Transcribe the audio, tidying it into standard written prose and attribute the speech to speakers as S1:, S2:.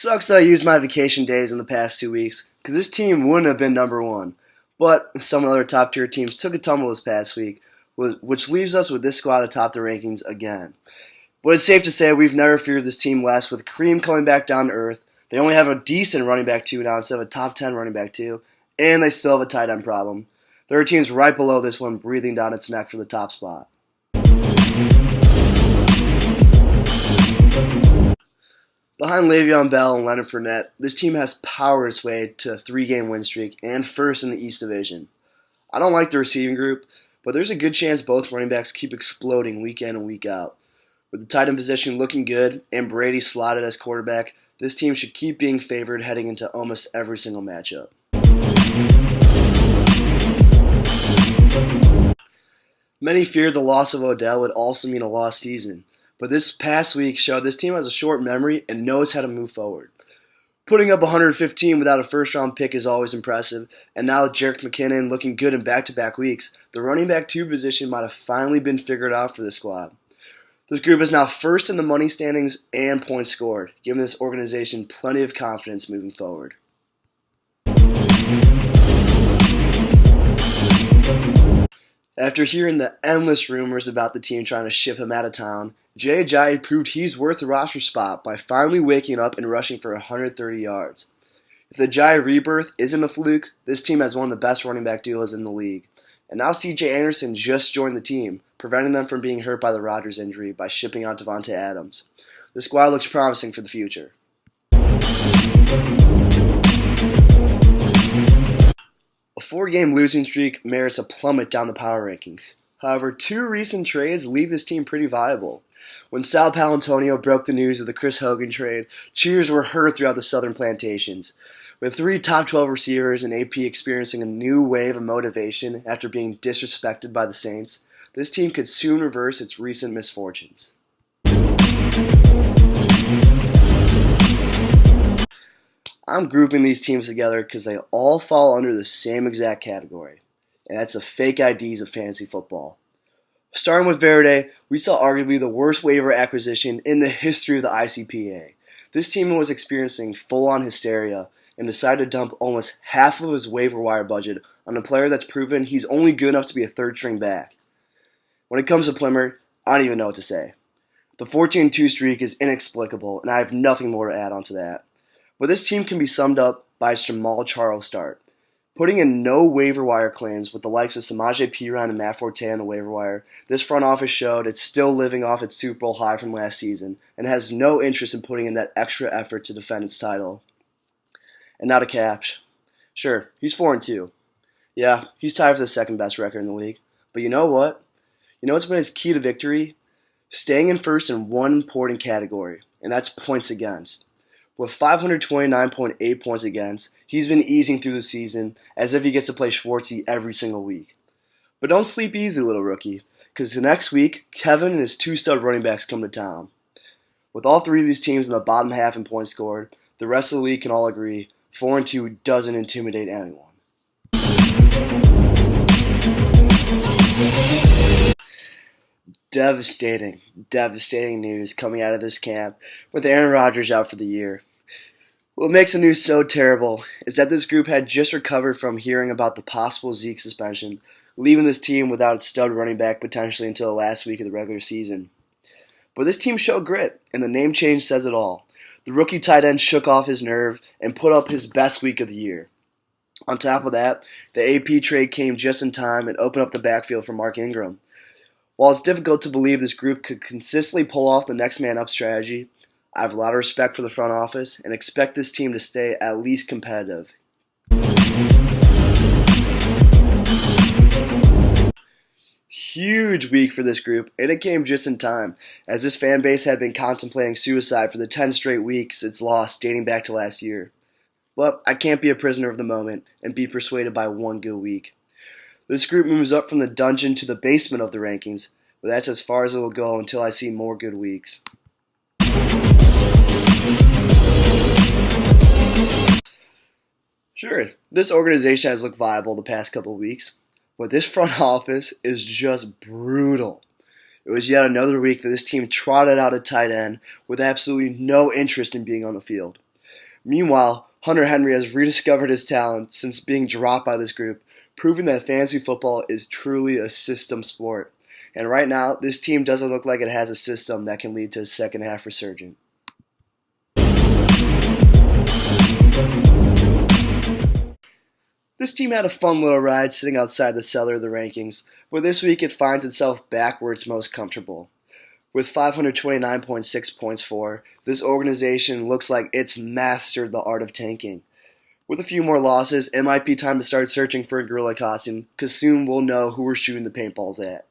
S1: Sucks that I used my vacation days in the past 2 weeks, because this team wouldn't have been number one. But some other top tier teams took a tumble this past week, which leaves us with this squad atop the rankings again. But it's safe to say we've never feared this team less, with Kareem coming back down to earth. They only have a decent running back 2 now instead of a top 10 running back 2, and they still have a tight end problem. There are teams right below this one breathing down its neck for the top spot. Behind Le'Veon Bell and Leonard Fournette, this team has powered its way to a 3-game win streak and first in the East Division. I don't like the receiving group, but there's a good chance both running backs keep exploding week in and week out. With the tight end position looking good and Brady slotted as quarterback, this team should keep being favored heading into almost every single matchup. Many feared the loss of Odell would also mean a lost season, but this past week showed this team has a short memory and knows how to move forward. Putting up 115 without a first-round pick is always impressive, and now with Jerick McKinnon looking good in back-to-back weeks, the running back 2 position might have finally been figured out for this squad. This group is now first in the money standings and points scored, giving this organization plenty of confidence moving forward. After hearing the endless rumors about the team trying to ship him out of town, Jay Ajayi proved he's worth the roster spot by finally waking up and rushing for 130 yards. If the Ajayi rebirth isn't a fluke, this team has one of the best running back duos in the league. And now C.J. Anderson just joined the team, preventing them from being hurt by the Rodgers injury by shipping out Devontae Adams. The squad looks promising for the future. A 4-game losing streak merits a plummet down the power rankings. However, 2 recent trades leave this team pretty viable. When Sal Paolantonio broke the news of the Chris Hogan trade, cheers were heard throughout the Southern Plantations. With 3 top 12 receivers and AP experiencing a new wave of motivation after being disrespected by the Saints, this team could soon reverse its recent misfortunes. I'm grouping these teams together because they all fall under the same exact category, and that's the fake IDs of fantasy football. Starting with Verde, we saw arguably the worst waiver acquisition in the history of the ICPA. This team was experiencing full-on hysteria and decided to dump almost half of his waiver wire budget on a player that's proven he's only good enough to be a third-string back. When it comes to Plimmer, I don't even know what to say. The 14-2 streak is inexplicable, and I have nothing more to add on to that. But this team can be summed up by its Jamal Charles start. Putting in no waiver wire claims with the likes of Samaje Perine and Matt Forte on the waiver wire, this front office showed it's still living off its Super Bowl high from last season and has no interest in putting in that extra effort to defend its title. And now to Cash. Sure, he's 4-2. Yeah, he's tied for the second best record in the league. But you know what? You know what's been his key to victory? Staying in first in one important category, and that's points against. With 529.8 points against, he's been easing through the season as if he gets to play Schwartzy every single week. But don't sleep easy, little rookie, because next week, Kevin and his 2 stud running backs come to town. With all 3 of these teams in the bottom half in points scored, the rest of the league can all agree 4-2 doesn't intimidate anyone. Devastating news coming out of this camp with Aaron Rodgers out for the year. What makes the news so terrible is that this group had just recovered from hearing about the possible Zeke suspension, leaving this team without its stud running back potentially until the last week of the regular season. But this team showed grit, and the name change says it all. The rookie tight end shook off his nerve and put up his best week of the year. On top of that, the AP trade came just in time and opened up the backfield for Mark Ingram. While it's difficult to believe this group could consistently pull off the next man up strategy, I have a lot of respect for the front office and expect this team to stay at least competitive. Huge week for this group, and it came just in time, as this fan base had been contemplating suicide for the 10 straight weeks it's lost dating back to last year. But I can't be a prisoner of the moment and be persuaded by one good week. This group moves up from the dungeon to the basement of the rankings, but that's as far as it will go until I see more good weeks. Sure, this organization has looked viable the past couple of weeks, but this front office is just brutal. It was yet another week that this team trotted out a tight end with absolutely no interest in being on the field. Meanwhile, Hunter Henry has rediscovered his talent since being dropped by this group, proving that fantasy football is truly a system sport. And right now, this team doesn't look like it has a system that can lead to a second half resurgence. This team had a fun little ride sitting outside the cellar of the rankings, but this week it finds itself back where it's most comfortable. With 529.6 points for, this organization looks like it's mastered the art of tanking. With a few more losses, it might be time to start searching for a gorilla costume, because soon we'll know who we're shooting the paintballs at.